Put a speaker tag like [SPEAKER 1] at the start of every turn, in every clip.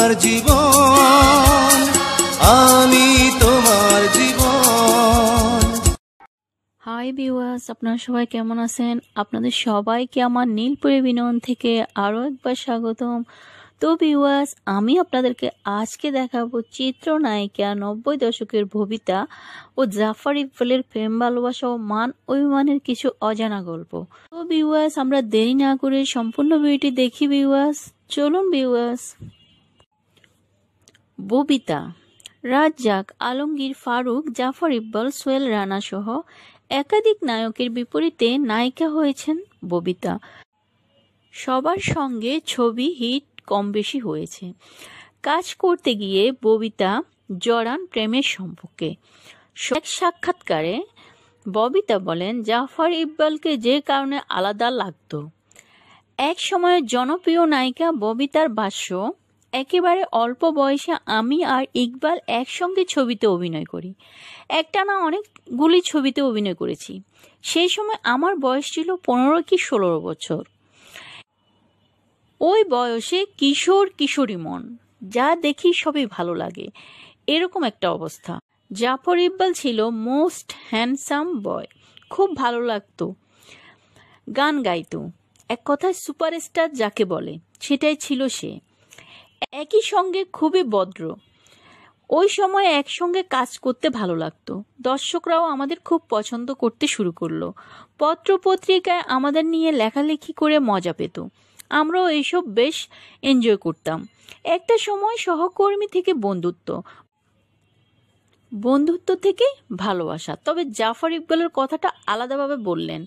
[SPEAKER 1] তোমার জীবন, আমি তোমার জীবন।
[SPEAKER 2] হাই ভিউয়ার্স, আপনারা সবাই কেমন আছেন? আপনাদের সবাইকে আমার নীলপরি বিনোদন থেকে আরও একবার স্বাগতম। তো ভিউয়ার্স, আমি আপনাদেরকে আজকে দেখাবো চিত্রনায়িকা 90 দশকের ববিতা ও জাফর ইকবালের প্রেম ভালোবাসা ও মান অভিমানের কিছু অজানা গল্প। তো ভিউয়ার্স, আমরা দেরি না করে সম্পূর্ণ ভিডিওটি দেখি ভিউয়ার্স। চলুন ভিউয়ার্স। ববিতা রাজ্জাক, আলমগীর, ফারুক, জাফর ইকবাল, সোহেল রানা সহ একাধিক নায়কের বিপরীতে নায়িকা হয়েছেন ববিতা। সবার সঙ্গে ছবি হিট কম বেশি হয়েছে। কাজ করতে গিয়ে ববিতা জড়ান প্রেমের সম্পর্কে। এক সাক্ষাৎকারে ববিতা বলেন, জাফর ইকবালকে যে কারণে আলাদা লাগতো। এক সময়ের জনপ্রিয় নায়িকা ববিতার ভাষ্য, একেবারে অল্প বয়সে আমি আর ইকবাল একসঙ্গে ছবিতে অভিনয় করি। একটানা অনেকগুলি ছবিতে অভিনয় করেছি। সেই সময় আমার বয়স ছিল 15 কি 16 বছর। ওই বয়সে কিশোর কিশোরী মন, যা দেখি সবই ভালো লাগে, এরকম একটা অবস্থা। জাফর ইকবাল ছিল মোস্ট হ্যান্ডসাম বয়, খুব ভালো লাগতো, গান গাইতো, এক কথায় সুপারস্টার যাকে বলে সেটাই ছিল সে। একই সঙ্গে খুবই ভদ্র। ওই সময় একসঙ্গে কাজ করতে ভালো লাগতো। দর্শকরাও আমাদের খুব পছন্দ করতে শুরু করলো। পত্রপত্রিকায় আমাদের নিয়ে লেখালেখি করে মজা পেত। আমরাও এইসব বেশ এনজয় করতাম। একটা সময় সহকর্মী থেকে বন্ধুত্ব থেকে ভালোবাসা। তবে জাফর ইকবালের কথাটা আলাদাভাবে বললেন।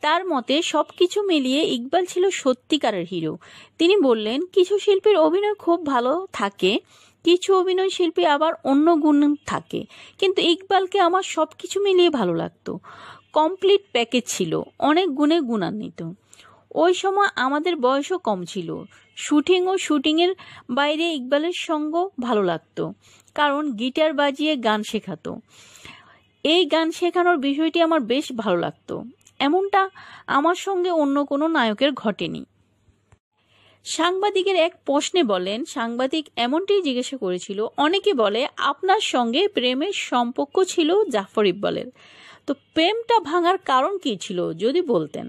[SPEAKER 2] তার মতে সবকিছু মিলিয়ে ইকবাল ছিল সত্যিকারের হিরো। তিনি বললেন, কিছু শিল্পীর অভিনয় খুব ভালো থাকে, কিছু অভিনয় শিল্পী আবার অন্য গুণ থাকে, কিন্তু ইকবালকে আমার সবকিছু মিলিয়ে ভালো লাগতো। কমপ্লিট প্যাকেজ ছিল, অনেক গুণে গুণান্বিত। ওই সময় আমাদের বয়সও কম ছিল। শুটিংয়ের বাইরে ইকবালের সঙ্গ ভালো লাগতো, কারণ গিটার বাজিয়ে গান শেখাতো। এই গান শেখানোর বিষয়টি আমার বেশ ভালো লাগতো। এমনটা আমার সঙ্গে অন্য কোনো নায়কের ঘটেনি। সাংবাদিকের এক প্রশ্নে বলেন, সাংবাদিক এমনটি জিজ্ঞাসা করেছিল, অনেকে বলে আপনার সঙ্গে প্রেমের সম্পর্ক ছিল জাফর ইকবালের, তো প্রেমটা ভাঙার কারণ কি ছিল যদি বলতেন।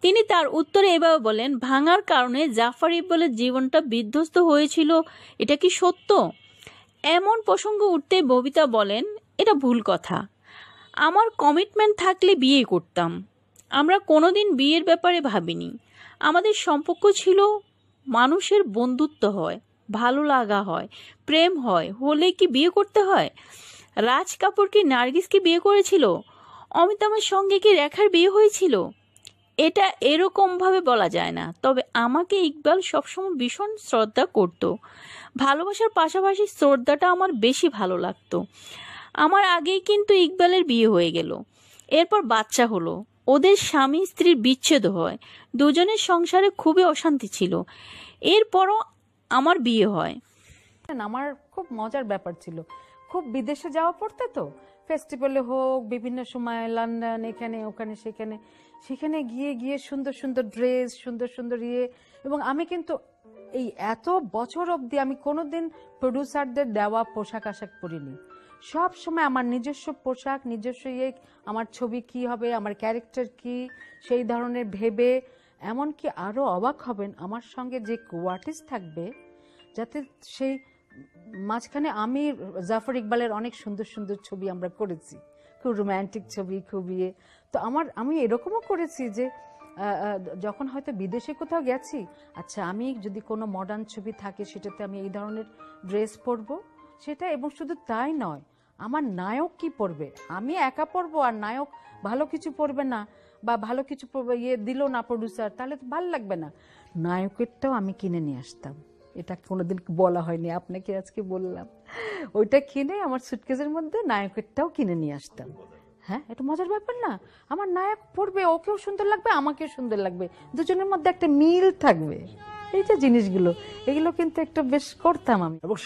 [SPEAKER 2] তিনি তার উত্তরে এভাবে বলেন, ভাঙার কারণে জাফর ইকবালের জীবনটা বিধ্বস্ত হয়েছিল, এটা কি সত্য? এমন প্রসঙ্গ উঠতে ববিতা বলেন, এটা ভুল কথা। আমার কমিটমেন্ট থাকলে বিয়ে করতাম। আমরা কোনোদিন বিয়ের ব্যাপারে ভাবিনি। আমাদের সম্পর্ক ছিল মানুষের বন্ধুত্ব হয়, ভালো লাগা হয়, প্রেম হয়, হলে কি বিয়ে করতে হয়? রাজ কাপুর কি নার্গিসকে বিয়ে করেছিল? অমিতাভের সঙ্গে কি রেখার বিয়ে হয়েছিল? এটা এরকমভাবে বলা যায় না। তবে আমাকে ইকবাল সবসময় ভীষণ শ্রদ্ধা করত। ভালোবাসার পাশাপাশি শ্রদ্ধাটা আমার বেশি ভালো লাগতো। আমার আগেই কিন্তু ইকবালের বিয়ে হয়ে গেল, এরপর বাচ্চা হলো, ওদের স্বামী স্ত্রীর বিচ্ছেদ হয়, দুজনের সংসারে খুবই অশান্তি ছিল, এরপরও আমার বিয়ে হয়।
[SPEAKER 3] আমার খুব মজার ব্যাপার ছিল, খুব বিদেশে যাওয়া পড়তে, তো ফেস্টিভ্যালে হোক, বিভিন্ন সময় লন্ডন, এখানে ওখানে সেখানে সেখানে গিয়ে গিয়ে সুন্দর সুন্দর ড্রেস, সুন্দর সুন্দর এবং আমি কিন্তু এই এত বছর অবধি আমি কোনোদিন প্রডিউসারদের দেওয়া পোশাক আশাক পরিনি। সব সময় আমার নিজস্ব পোশাক, নিজস্ব আমার ছবি কি হবে, আমার ক্যারেক্টার কি, সেই ধরনের ভেবে। এমনকি আরো অবাক হবেন, আমার সঙ্গে যে কোয়ার্টিস্ট থাকবে, যাতে সেই মাঝখানে আমি জাফর ইকবালের অনেক সুন্দর সুন্দর ছবি আমরা করেছি, খুব রোম্যান্টিক ছবি, খুব তো আমি এরকমও করেছি যে যখন হয়তো বিদেশে কোথাও গেছি, আচ্ছা আমি যদি কোনো মডার্ন ছবি থাকে সেটাতে আমি এই ধরনের ড্রেস পরবো সেটা, এবং শুধু তাই নয়, আমার নায়ক কি পরবে, আমি একা পরবো আর নায়ক ভালো কিছু পরবে না বা ভালো কিছু দিল না প্রডিউসার, তাহলে তো ভালো লাগবে না। নায়কেরটাও আমি কিনে নিয়ে আসতাম, এটা কোনোদিন বলা হয়নি, আপনাকে আজকে বললাম। ওইটা কিনে আমার সুটকেসের মধ্যে নায়কেরটাও কিনে নিয়ে আসতাম। হ্যাঁ, এটা মজার ব্যাপার না? আমার নায়ক পড়বে, ওকেও সুন্দর লাগবে, আমাকেও সুন্দর লাগবে, দুজনের মধ্যে একটা মিল থাকবে। এই যে জিনিসগুলো, এগুলো কিন্তু একটা বেশ করতাম আমি। এবং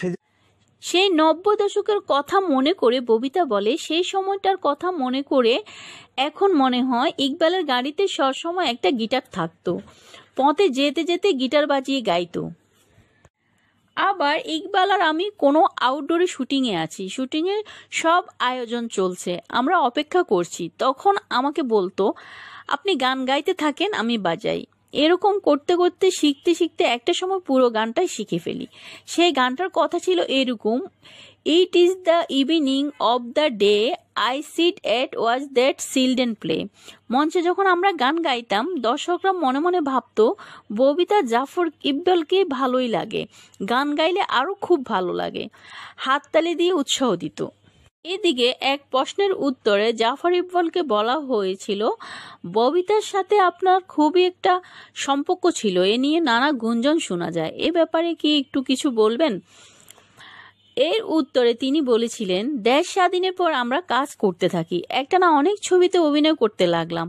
[SPEAKER 2] সেই 90 দশকের কথা মনে করে ববিতা বলে, সেই সময়টার কথা মনে করে এখন মনে হয় ইকবালের গাড়িতে সবসময় একটা গিটার থাকতো, পথে যেতে যেতে গিটার বাজিয়ে গাইতো। আবার ইকবাল আর আমি কোনো আউটডোরে শুটিংয়ে আছি, শুটিংয়ের সব আয়োজন চলছে, আমরা অপেক্ষা করছি। তখন আমাকে বলতো, আপনি গান গাইতে থাকেন, আমি বাজাই। এরকম করতে করতে শিখতে শিখতে একটা সময় পুরো গানটাই শিখে ফেলি। সেই গানটার কথা ছিল এরকম, it is the evening of the day I sit at was that children play. মঞ্চে যখন আমরা গান গাইতাম, দর্শকরা মনে মনে ভাবতো ববিতা জাফর ইকবালকে ভালোই লাগে, গান গাইলে আরও খুব ভালো লাগে, হাততালি দিয়ে উৎসাহ দিত। এদিকে এক প্রশ্নের উত্তরে জাফর ইকবালকে বলা হয়েছিল, ববিতার সাথে আপনার খুবই একটা সম্পর্ক ছিল, এ নিয়ে নানা গুঞ্জন শোনা যায়, এ ব্যাপারে কি একটু কিছু বলবেন? এর উত্তরে তিনি বলেছিলেন, দেশ স্বাধীনের পর আমরা কাজ করতে থাকি, একটা না অনেক ছবিতে অভিনয় করতে লাগলাম,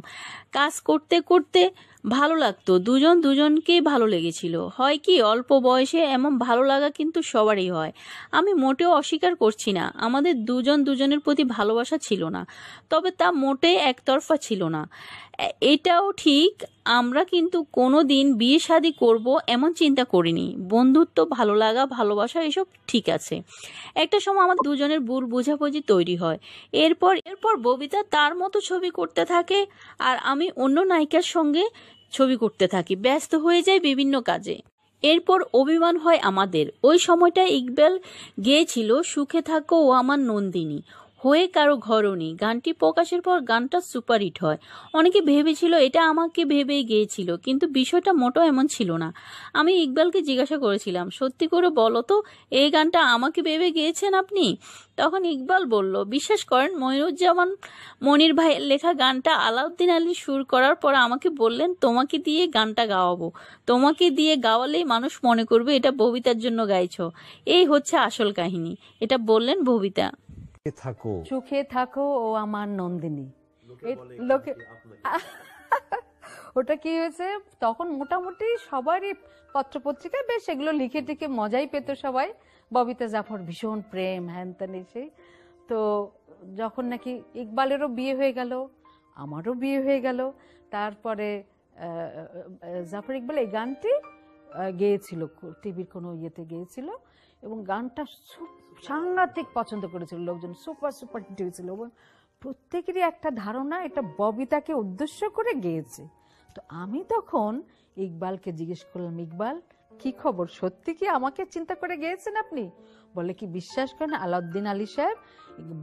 [SPEAKER 2] কাজ করতে করতে ভালো লাগতো, দুজন দুজনকেই ভালো লেগেছিল। হয় কি, অল্প বয়সে এমন ভালো লাগা কিন্তু সবারই হয়, আমি মোটেও অস্বীকার করছি না আমাদের দুজন দুজনের প্রতি ভালোবাসা ছিল না, তবে তা মোটেই একতরফা ছিল না। এটাও ঠিক, আমরা কিন্তু কোনো দিন বিয়ে শাদী করবো এমন চিন্তা করিনি, বন্ধুত্ব, ভালো লাগা, ভালোবাসা এসব ঠিক আছে। একটা সময় আমাদের দুজনের ভুল বোঝাবুঝি তৈরি হয়, এরপর এরপর ববিতা তার মতো ছবি করতে থাকে আর আমি অন্য নায়িকার সঙ্গে ছবি করতে থাকি, ব্যস্ত হয়ে যায় বিভিন্ন কাজে। এরপর অভিমান হয় আমাদের। ওই সময়টা ইকবাল গেয়েছিল সুখে থাকো ও আমার নন্দিনী, হয়ে কারো ঘরণী। গানটি প্রকাশের পর গানটা সুপারহিট হয়। অনেকে ভেবেছিল এটা আমাকে ভেবেই গেয়েছিল, কিন্তু বিষয়টা মোটেও এমন ছিল না। আমি ইকবালকে জিজ্ঞাসা করেছিলাম, সত্যি করে বলো তো, এই গানটা আমাকে ভেবে গেয়েছেন আপনি? তখন ইকবাল বলল, বিশ্বাস করেন, মনিরুজ্জামান মনির ভাইয়ের লেখা গানটা আলাউদ্দিন আলী সুর করার পর আমাকে বললেন, তোমাকে দিয়ে গানটা গাওয়াবো, তোমাকে দিয়ে গাওয়ালেই মানুষ মনে করবে এটা ববিতার জন্য গাইছো, এই হচ্ছে আসল কাহিনী। এটা বললেন ববিতা।
[SPEAKER 4] থাকো
[SPEAKER 3] সুখে থাকো ও আমার নন্দিনী। লোকে ওটা কি হয়েছে, তখন মোটামুটি সবারই পত্রপত্রিকায় বেশ এগুলো লিখে টিখে মজাই পেত সবাই, ববিতা জাফর ভীষণ প্রেম, হ্যান ত্যান এসে। তো যখন নাকি ইকবালেরও বিয়ে হয়ে গেল, আমারও বিয়ে হয়ে গেল, তারপরে জাফর ইকবাল এই গানটি গেয়েছিল, টিভির কোনো ইয়েতে গেয়েছিল, এবং গানটা সাংঘাতিক পছন্দ করেছিল লোকজন, সুপার সুপার হিট হয়েছিল, এবং প্রত্যেকেরই একটা ধারণা এটা ববিতাকে উদ্দেশ্য করে গেয়েছে। তো আমি তখন ইকবালকে জিজ্ঞেস করলাম, ইকবাল কি খবর, সত্যি কি আমাকে চিন্তা করে গেয়েছেন আপনি? বলে কি বিশ্বাস করেন, আলাউদ্দিন আলী সাহেব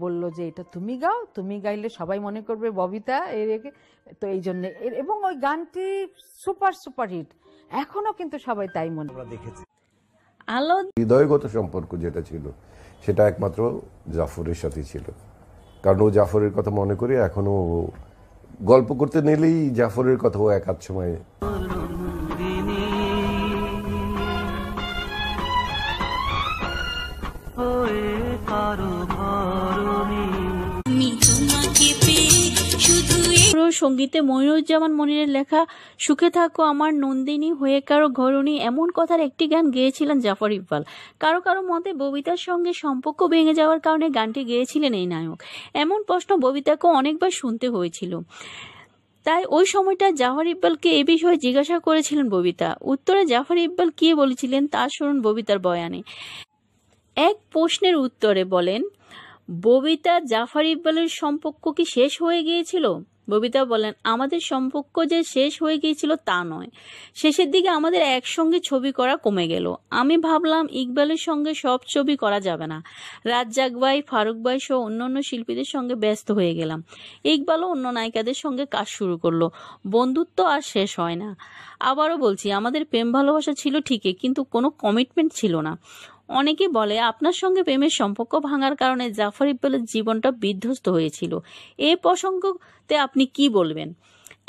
[SPEAKER 3] বললো যে এটা তুমি গাও, তুমি গাইলে সবাই মনে করবে ববিতা তো এই জন্য, এবং ওই গানটি সুপার সুপার হিট, এখনো কিন্তু সবাই তাই মনে
[SPEAKER 4] দেখেছি।
[SPEAKER 5] হৃদয়গত সম্পর্ক যেটা ছিল সেটা একমাত্র জাফরের সাথে ছিল, কারণ ও জাফরের কথা মনে করে এখনো গল্প করতে নিলেই জাফরের কথা ও এক আধ সময়
[SPEAKER 2] সঙ্গীতে মনিরুজ্জামান মনিরের লেখা সুখে থাকো আমার নন্দিনী, হয়ে কারো ঘরণী, এমন কথার একটি গান গেয়েছিলেন জাফর ইকবাল। কারো কারো মতে ববিতার সঙ্গে সম্পর্ক ভেঙে যাওয়ার কারণে গানটি গেয়েছিলেন এই নায়ক, এমন প্রশ্ন ববিতাকে অনেকবার শুনতে হয়েছিল। তাই ওই সময়টা জাফর ইকবালকে এ বিষয়ে জিজ্ঞাসা করেছিলেন ববিতা। উত্তরে জাফর ইকবাল কি বলেছিলেন তা শুনুন ববিতার বয়ানে। এক প্রশ্নের উত্তরে বলেন, ববিতা জাফর ইকবালের সম্পর্ক কি শেষ হয়ে গিয়েছিল? ববিতা বলেন, আমাদের সম্পর্ক যে শেষ হয়ে গিয়েছিল তা নয়, শেষের দিকে আমাদের একসঙ্গে ছবি করা কমে গেল। আমি ভাবলাম ইকবালের সঙ্গে সব ছবি করা যাবে না, রাজ্জাক ভাই, ফারুক ভাই সহ অন্যান্য শিল্পীদের সঙ্গে ব্যস্ত হয়ে গেলাম। ইকবালও অন্য নায়িকাদের সঙ্গে কাজ শুরু করলো, বন্ধুত্ব আর শেষ হয় না। আবারও বলছি, আমাদের প্রেম ভালোবাসা ছিল ঠিকই, কিন্তু কোনো কমিটমেন্ট ছিল না। অনেকে বলে আপনার সঙ্গে প্রেমের সম্পর্ক ভাঙার কারণে জাফর ইকবালের জীবনটা বিধ্বস্ত হয়েছিল, এই প্রসঙ্গতে আপনি কি বলবেন?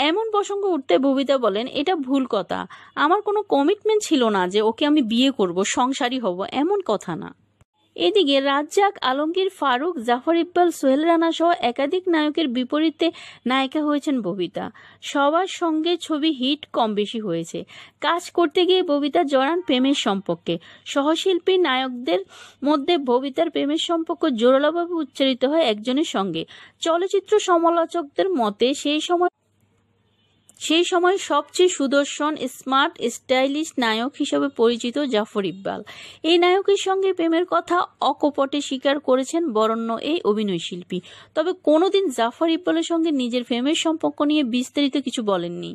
[SPEAKER 2] এমন প্রসঙ্গ উঠতে ববিতা বলেন, এটা ভুল কথা, আমার কোনো কমিটমেন্ট ছিল না যে ওকে আমি বিয়ে করব, সংসারী হব, এমন কথা না। এদিকে রাজ্জাক, আলমগীর, ফারুক, জাফর ইকবাল, সোহেল রানা সহ একাধিক নায়কের বিপরীতে নায়িকা হয়েছেন ববিতা। সবার সঙ্গে ছবি হিট কম বেশি হয়েছে। কাজ করতে গিয়ে ববিতা জড়ান প্রেমের সম্পর্কে। সহশিল্পী নায়কদের মধ্যে ববিতার প্রেমের সম্পর্ক জোরালোভাবে উচ্চারিত হয় একজনের সঙ্গে। চলচ্চিত্র সমালোচকদের মতে সেই সময় সেই সময় সবচেয়ে সুদর্শন, স্মার্ট, স্টাইলিশ নায়ক হিসেবে পরিচিত জাফর ইকবাল। এই নায়কের সঙ্গে প্রেমের কথা অকপটে স্বীকার করেছেন বরেণ্য এই অভিনয়শিল্পী। তবে কোনোদিন জাফর ইকবালের সঙ্গে নিজের প্রেমের সম্পর্ক নিয়ে বিস্তারিত কিছু বলেননি।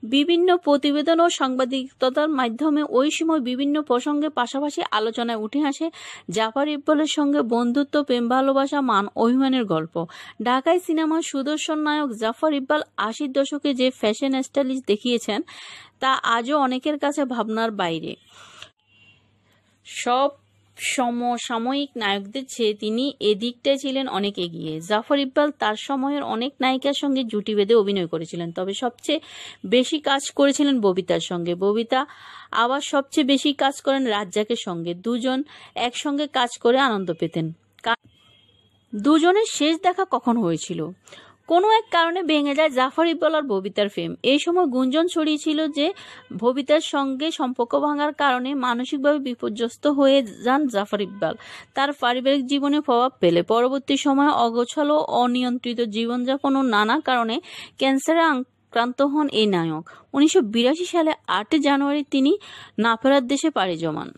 [SPEAKER 2] বিভিন্ন প্রতিবেদন ও সাংবাদিকতার মাধ্যমে ওই সময় বিভিন্ন প্রসঙ্গে পাশাপাশি আলোচনায় উঠে আসে জাফর ইকবালের সঙ্গে বন্ধুত্ব, প্রেম, ভালোবাসা, মান অভিমানের গল্প। ঢাকায় সিনেমার সুদর্শন নায়ক জাফর ইকবাল 80-র দশকে যে ফ্যাশন স্টাইলিশ দেখিয়েছেন তা আজও অনেকের কাছে ভাবনার বাইরে। সব সমসাময়িক নায়কদের চেয়ে তিনি এদিকটায় ছিলেন অনেক এগিয়ে। জাফর ইকবাল তার সময়ের অনেক নায়িকার সঙ্গে জুটি বেঁধে অভিনয় করেছিলেন, তবে সবচেয়ে বেশি কাজ করেছিলেন ববিতার সঙ্গে। ববিতা আবার সবচেয়ে বেশি কাজ করেন রাজ্জাকের সঙ্গে। দুজন একসঙ্গে কাজ করে আনন্দ পেতেন। দুজনের শেষ দেখা কখন হয়েছিল? কোনো এক কারণে ভেঙে যায় জাফর ইকবাল আর ববিতার প্রেম। এই সময় গুঞ্জন ছড়িয়েছিল যে ববিতার সঙ্গে সম্পর্ক ভাঙার কারণে মানসিকভাবে বিপর্যস্ত হয়ে যান জাফর ইকবাল। তার পারিবারিক জীবনে প্রভাব পেলে পরবর্তী সময়ে অগোছালো, অনিয়ন্ত্রিত জীবনযাপন ও নানা কারণে ক্যান্সারে আক্রান্ত হন এই নায়ক। 1982 সালে 8 জানুয়ারি তিনি না ফেরার দেশে পাড়ি জমান।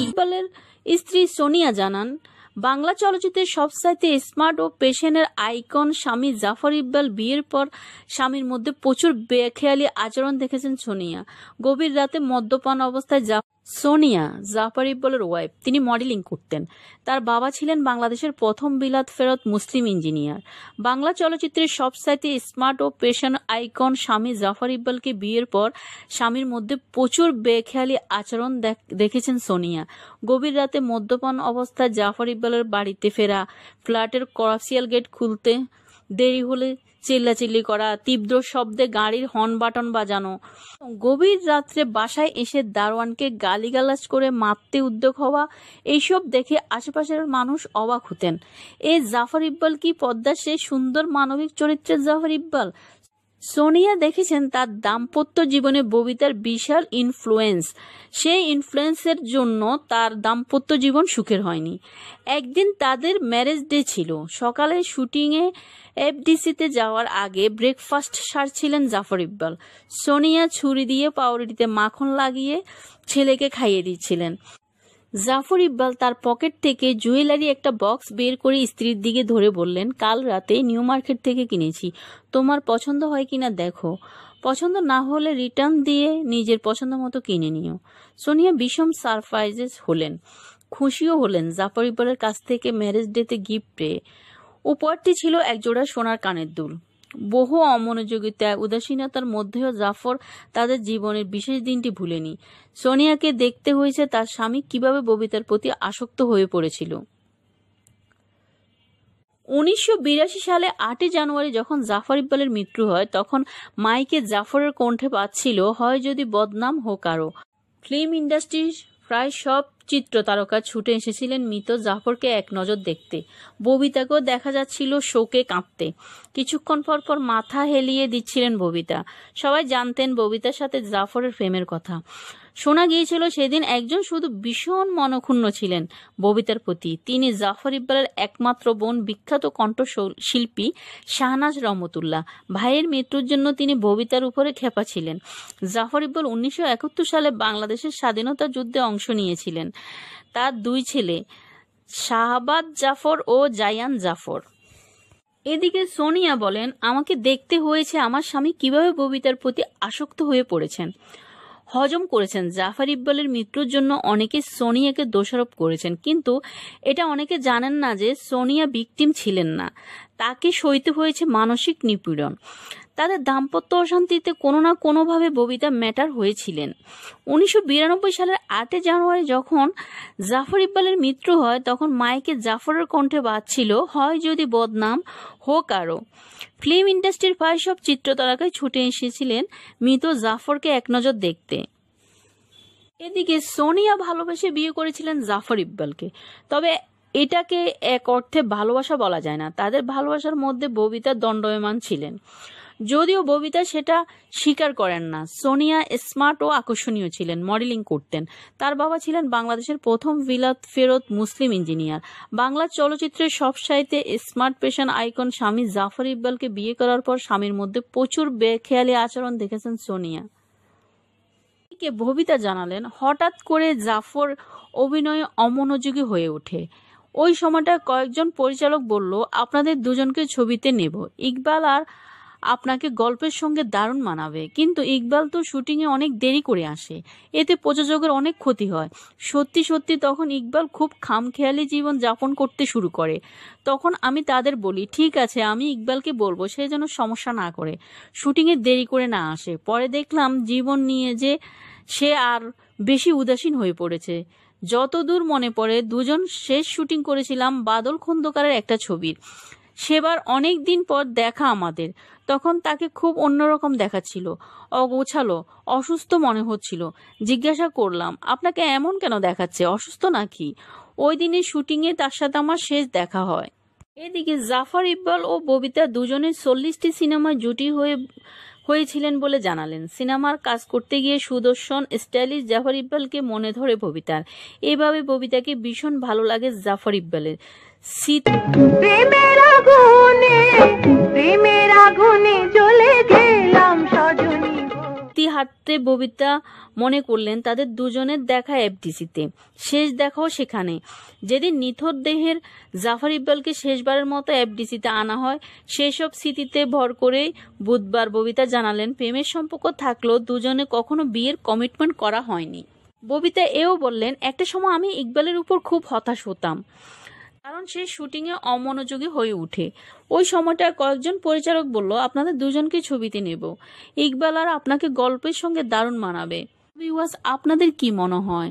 [SPEAKER 2] ইকবালের স্ত্রী সোনিয়া জানান, বাংলা চলচ্চিত্রের সবচাইতে স্মার্ট ও পেশনের আইকন স্বামী জাফর ইকবাল। বিয়ের পর স্বামীর মধ্যে প্রচুর বেখেয়ালি আচরণ দেখেছেন সোনিয়া। গভীর রাতে মদ্যপান অবস্থায় সোনিয়া জাফর ইকবালের ওয়াইফ। তিনি মডেলিং করতেন। তার বাবা ছিলেন বাংলাদেশের প্রথম বিলাত ফেরত মুসলিম ইঞ্জিনিয়ার। বাংলা চলচ্চিত্রের সবচাইতে স্মার্ট ও পেশন আইকন স্বামী জাফর ইকবালকে বিয়ের পর স্বামীর মধ্যে প্রচুর বেখেয়ালি আচরণ দেখেছেন সোনিয়া। গভীর রাতে মদ্যপান অবস্থায় জাফর ইকবালের বাড়িতে ফেরা, ফ্ল্যাটের কমার্শিয়াল গেট খুলতে দেরি হলে চিল্লাচিল্লি করা, তীব্র শব্দে গাড়ির হর্ন বাটন বাজানো, গভীর রাত্রে বাসায় এসে দারোয়ানকে গালিগালাজ করে মারতে উদ্যোগ হওয়া, এইসব দেখে আশেপাশের মানুষ অবাক হতেন। এই জাফর ইকবাল কি পদ্মার সেই সুন্দর মানবিক চরিত্রের জাফর ইকবাল? সোনিয়া দেখেছেন তার দাম্পত্য জীবনে ববিতার বিশাল ইনফ্লুয়েন্স। সেই ইনফ্লুয়েন্সের জন্য তার দাম্পত্য জীবন সুখের হয়নি। একদিন তাদের ম্যারেজ ডে ছিল। সকালে শুটিংয়ে এফডিসিতে যাওয়ার আগে ব্রেকফাস্ট সারছিলেন জাফর ইকবাল। সোনিয়া ছুরি দিয়ে পাউরুটিতে মাখন লাগিয়ে ছেলেকে খাইয়ে দিচ্ছিলেন। জাফর ইকবাল তার পকেট থেকে জুয়েলারি একটা বক্স বের করে স্ত্রীর দিকে ধরে বললেন, কাল রাতে নিউ মার্কেট থেকে কিনেছি, তোমার পছন্দ হয় কিনা দেখো, পছন্দ না হলে রিটার্ন দিয়ে নিজের পছন্দ মতো কিনে নিও। সোনিয়া ভীষণ সারপ্রাইজেস হলেন, খুশিও হলেন জাফর ইকবালের কাছ থেকে ম্যারেজ ডেতে গিফট পেয়ে। উপহারটি ছিল একজোড়া সোনার কানের দুল। বহু অমনোযোগিতা, উদাসীনতার মধ্যেও জাফর তাদের জীবনের বিশেষ দিনটি ভুলেনি। সোনিয়াকে দেখতে হয়েছে তার স্বামী কিভাবে ববিতার প্রতি আসক্ত হয়ে পড়েছিল। 1982 সালে 8 জানুয়ারি যখন জাফর ইকবালের মৃত্যু হয়, তখন মাইকে জাফরের কণ্ঠে পাচ্ছিল, হয় যদি বদনাম হোক আরো। ফিল্ম ইন্ডাস্ট্রির প্রায় সব চিত্র তারকা ছুটে এসেছিলেন মৃত জাফরকে এক নজর দেখতে। ববিতাকেও দেখা যাচ্ছিল শোকে কাঁদতে। কিছুক্ষণ পর পর মাথা হেলিয়ে দিচ্ছিলেন ববিতা। সবাই জানতেন ববিতার সাথে জাফরের প্রেমের কথা। শোনা গিয়েছিল সেদিন একজন শুধু ভীষণ মনক্ষুণ্ণ ছিলেন ববিতার প্রতি। তিনি জাফর ইকবালের একমাত্র বোন, বিখ্যাত কণ্ঠশিল্পী শাহনাজ রহমতুল্লাহ। ভাইয়ের মৃত্যুর জন্য তিনি ববিতার উপরে ক্ষেপা ছিলেন। জাফর ইকবাল 1971 সালে বাংলাদেশের স্বাধীনতা যুদ্ধে অংশ নিয়েছিলেন। তার 2 ছেলে শাহবাজ জাফর ও জায়ান জাফর। এদিকে সোনিয়া বলেন, আমাকে দেখতে হয়েছে আমার স্বামী কিভাবে ববিতার প্রতি আসক্ত হয়ে পড়েছেন, হজম করেছেন। জাফর ইকবালের মৃত্যুর জন্য অনেকে সোনিয়াকে দোষারোপ করেছেন, কিন্তু এটা অনেকে জানেন না যে সোনিয়া ভিকটিম ছিলেন না, তাকে সইতে হয়েছে মানসিক নিপীড়ন। তাদের দাম্পত্য অশান্তিতে কোনো না কোনোভাবে ববিতা ম্যাটার হয়েছিলেন। 1992 সালের 8 জানুয়ারি যখন জাফর ইকবালের মৃত্যু হয়, তখন মাইকে জাফরের কণ্ঠে বাজছিল, হয় যদি বদনাম হোক আরো। ফিল্ম ইন্ডাস্ট্রির প্রায় সব চিত্রতারকায় ছুটে এসেছিলেন মৃত জাফরকে এক নজর দেখতে। এদিকে সোনিয়া ভালোবেসে বিয়ে করেছিলেন জাফর ইকবালকে, তবে এটাকে এক অর্থে ভালোবাসা বলা যায় না। তাদের ভালোবাসার মধ্যে ববিতা দণ্ডায়মান ছিলেন। যদিও ববিতা সেটা স্বীকার করেন না। সোনিয়া স্মার্ট ও আকর্ষণীয় ছিলেন, মডেলিং করতেন। তার বাবা ছিলেন বাংলাদেশের প্রথম বিলাত ফেরত মুসলিম ইঞ্জিনিয়ার। বাংলা চলচ্চিত্রের সবচাইতে স্মার্ট পেশন আইকন স্বামী জাফর ইকবালকে বিয়ে করার পর স্বামীর মধ্যে প্রচুর বেখেয়ালি আচরণ দেখেছেন সোনিয়া। ববিতা জানালেন, হঠাৎ করে জাফর অভিনয়ে অমনোযোগী হয়ে ওঠে। ওই সময়টা কয়েকজন পরিচালক বলল, আপনাদের দুজনকে ছবিতে নেব, ইকবাল আর আপনাকে গল্পের সঙ্গে দারুণ মানাবে। কিন্তু ইকবাল তো শুটিংয়ে অনেক দেরি করে আসে, এতে প্রযোজকের অনেক ক্ষতি হয়। সত্যি সত্যি তখন ইকবাল খুব খামখেয়ালি জীবন যাপন করতে শুরু করে। তখন আমি তাদের বলি, ঠিক আছে, আমি ইকবালকে বলবো সে যেন সমস্যা না করে, শুটিংয়ে দেরি করে না আসে। পরে দেখলাম জীবন নিয়ে যে সে আর বেশি উদাসীন হয়ে পড়েছে। যতদূর মনে পড়ে, দুজন শেষ শুটিং করেছিলাম বাদল খন্দকারের একটা ছবির। সেবার অনেক দিন পর দেখা আমাদের। তখন তাকে খুব অন্যরকম দেখাচ্ছিল, অগোছালো, অসুস্থ মনে হচ্ছিল। জিজ্ঞাসা করলাম, আপনাকে এমন কেন দেখাচ্ছে, অসুস্থ নাকি? ওই দিনের শুটিংয়ে তার সাথে আমার শেষ দেখা হয়। এদিকে জাফর ইকবাল ও ববিতা দুজনের 40টি সিনেমায় জুটি হয়েছিলেন বলে জানালেন। সিনেমার কাজ করতে গিয়ে সুদর্শন স্টাইলিশ জাফর ইকবালকে মনে ধরে ববিতার। এভাবে ববিতাকে ভীষণ ভালো লাগে জাফর ইকবালের। হাঁটতে ববিতা মনে করলেন তাদের দুজনের দেখা এফডিসিতে, শেষ দেখাও সেখানে। যেদিন নিথর দেহের জাফর ইকবালকে শেষবারের মতো এফডিসিতে আনা হয়, সেসব স্মৃতিতে ভর করে বুধবার ববিতা জানালেন, প্রেমের সম্পর্ক থাকলেও দুজনে কখনো বিয়ের কমিটমেন্ট করা হয়নি। ববিতা এও বললেন, একটা সময় আমি ইকবালের উপর খুব হতাশ হতাম, কারণ সে শুটিংয়ে অমনোযোগী হয়ে ওঠে। ওই সময়টা কয়েকজন পরিচালক বলল, আপনাদের দুজনকে ছবিতে নেব, ইকবাল আর আপনাকে গল্পের সঙ্গে দারুণ মানাবে। আপনাদের কি মনে হয়,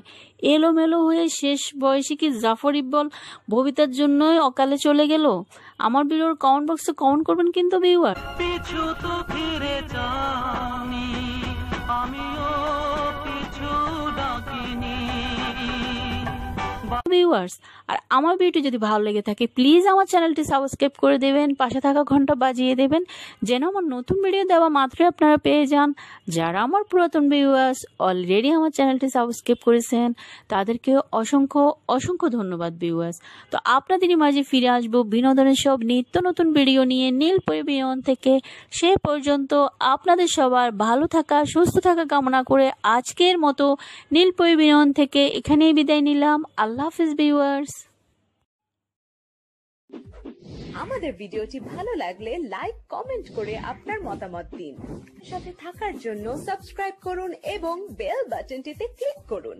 [SPEAKER 2] এলোমেলো হয়ে শেষ বয়সে কি জাফর ইকবাল ববিতার জন্যই অকালে চলে গেল? আমার ভিডিওর কমেন্ট বক্সে কমেন্ট করবেন কিন্তু ভিউয়ার।
[SPEAKER 1] পিছু তো ফিরে যাওনি, আমিও পিছু ডাকিনি।
[SPEAKER 2] ভিউয়ার্স, আর আমার ভিডিও যদি ভালো লেগে থাকে প্লিজ আমার চ্যানেলটি সাবস্ক্রাইব করে দেবেন, পাশে থাকা ঘন্টা বাজিয়ে দেবেন, যেন আমার নতুন ভিডিও দেওয়া মাত্রই আপনারা পেয়ে যান। যারা আমার পুরাতন ভিউয়ার্স অলরেডি আমার চ্যানেলটি সাবস্ক্রাইব করেছেন তাদেরকে অসংখ্য অসংখ্য ধন্যবাদ ভিউয়ার্স। তো আপনাদেরই মাঝে ফিরে আসবো বিনোদনের সব নিত্য নতুন ভিডিও নিয়ে নীলপরি বিনোদন থেকে। সে পর্যন্ত আপনাদের সবার ভালো থাকা সুস্থ থাকা কামনা করে আজকের মতো নীলপরি বিনোদন থেকে এখানেই বিদায় নিলাম। আল্লাহ হাফিজ ভিউয়ার্স।
[SPEAKER 4] আমাদের ভিডিওটি ভালো লাগলে লাইক কমেন্ট করে আপনার মতামত দিন। সাথে থাকার জন্য সাবস্ক্রাইব করুন এবং বেল বাটনটিতে ক্লিক করুন।